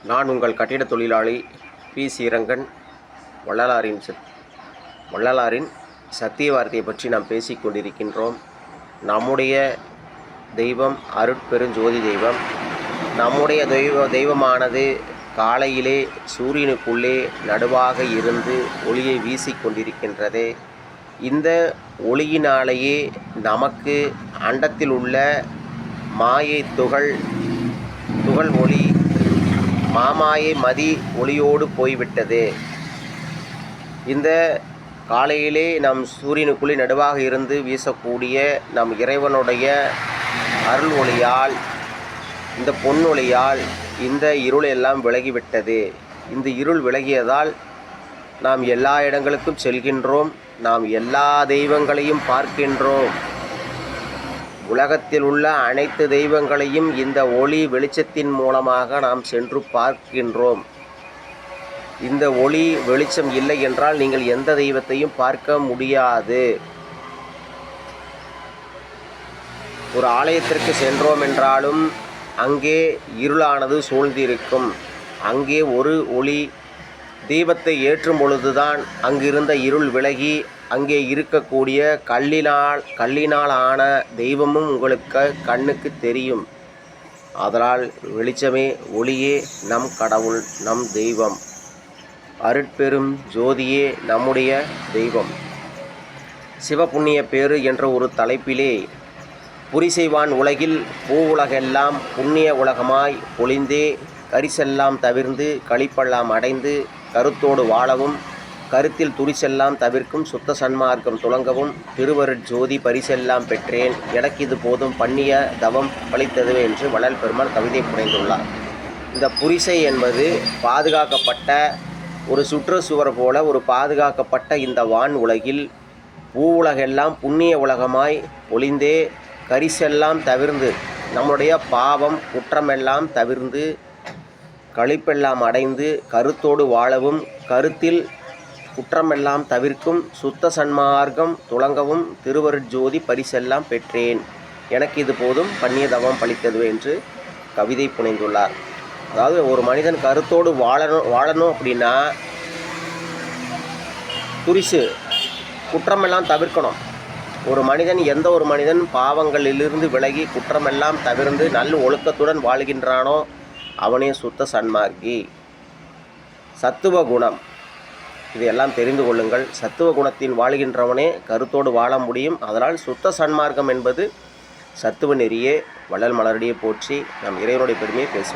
நான் உங்கள் கட்டிட தொழிலாளி பி ஸ்ரீரங்கன். வள்ளலாரின் சத்திய வார்த்தையை பற்றி நாம் பேசிக் கொண்டிருக்கின்றோம். நம்முடைய தெய்வம் அருட்பெருஞ்சோதி தெய்வம். நம்முடைய தெய்வமானது காலையிலே சூரியனுக்குள்ளே நடுவாக இருந்து ஒளியை வீசிக்கொண்டிருக்கின்றது. இந்த ஒளியினாலேயே நமக்கு அண்டத்தில் உள்ள மாயை துகள் ஒளி மாமாயை மதி ஒளியோடு போய்விட்டது. இந்த காலையிலே நம் சூரியனுக்குள்ளே நடுவாக இருந்து வீசக்கூடிய நம் இறைவனுடைய அருள் ஒளியால், இந்த பொன்னொளியால் இந்த இருள் எல்லாம் விலகிவிட்டது. இந்த இருள் விலகியதால் நாம் எல்லா இடங்களுக்கும் செல்கின்றோம். நாம் எல்லா தெய்வங்களையும் பார்க்கின்றோம். உலகத்தில் உள்ள அனைத்து தெய்வங்களையும் இந்த ஒளி வெளிச்சத்தின் மூலமாக நாம் சென்று பார்க்கின்றோம். இந்த ஒளி வெளிச்சம் இல்லை என்றால் நீங்கள் எந்த தெய்வத்தையும் பார்க்க முடியாது. ஒரு ஆலயத்திற்கு சென்றோம் என்றாலும் அங்கே இருளானது சூழ்ந்திருக்கும். அங்கே ஒரு ஒளி தீபத்தை ஏற்றும் பொழுதுதான் அங்கிருந்த இருள் விலகி அங்கே இருக்கக்கூடிய கல்லினால் ஆன தெய்வமும் உங்களுக்கு கண்ணுக்கு தெரியும். அதனால் வெளிச்சமே ஒளியே நம் கடவுள், நம் தெய்வம். அருட்பெரும் ஜோதியே நம்முடைய தெய்வம். சிவபுண்ணிய பேறு என்ற ஒரு தலைப்பிலே புரிசெய்வான் உலகில் பூவுலகெல்லாம் புண்ணிய உலகமாய் பொழிந்தே கரிசெல்லாம் தவிர்ந்து களிப்பெல்லாம் அடைந்து கருத்தோடு வாழவும் கருத்தில் துரிசெல்லாம் தவிர்க்கும் சுத்த சன்மார்க்கம் துலங்கவும் திருவருட்ஜோதி பரிசெல்லாம் பெற்றேன், எனக்கு இது போதும் பண்ணிய தவம் பலித்ததுவே என்று வள்ளல் பெருமான் கவிதை புனைந்துள்ளார். இந்த புரிசை என்பது பாதுகாக்கப்பட்ட ஒரு சுற்றுச்சுவர் போல ஒரு பாதுகாக்கப்பட்ட இந்த வான் உலகில் பூவுலகெல்லாம் புண்ணிய உலகமாய் பொழிந்தே கரிசெல்லாம் தவிர்ந்து நம்முடைய பாவம் குற்றமெல்லாம் தவிர்ந்து களிப்பெல்லாம் அடைந்து கருத்தோடு வாழவும் கருத்தில் குற்றமெல்லாம் தவிர்க்கும் சுத்த சன்மார்க்கம் துலங்கவும் திருவருட்ஜோதி பரிசெல்லாம் பெற்றேன், எனக்கு இது போதும் பண்ணிய தவம் பலித்ததுவே என்று கவிதை புனைந்துள்ளார். அதாவது ஒரு மனிதன் கருத்தோடு வாழணும் அப்படின்னா துரிசு குற்றமெல்லாம் தவிர்க்கணும். எந்த ஒரு மனிதன் பாவங்களிலிருந்து விலகி குற்றமெல்லாம் தவிர்ந்து நல்ல ஒழுக்கத்துடன் வாழ்கின்றானோ அவனே சுத்த சன்மார்க்கி. சத்துவ குணம் இதையெல்லாம் தெரிந்து கொள்ளுங்கள். சத்துவ குணத்தில் வாழ்கின்றவனே கருத்தோடு வாழ முடியும். அதனால் சுத்த சன்மார்க்கம் என்பது சத்துவ நெறியே. வள்ளல் மலரடியை போற்றி நம் இறைவனுடைய பெருமையை பேசுவோம்.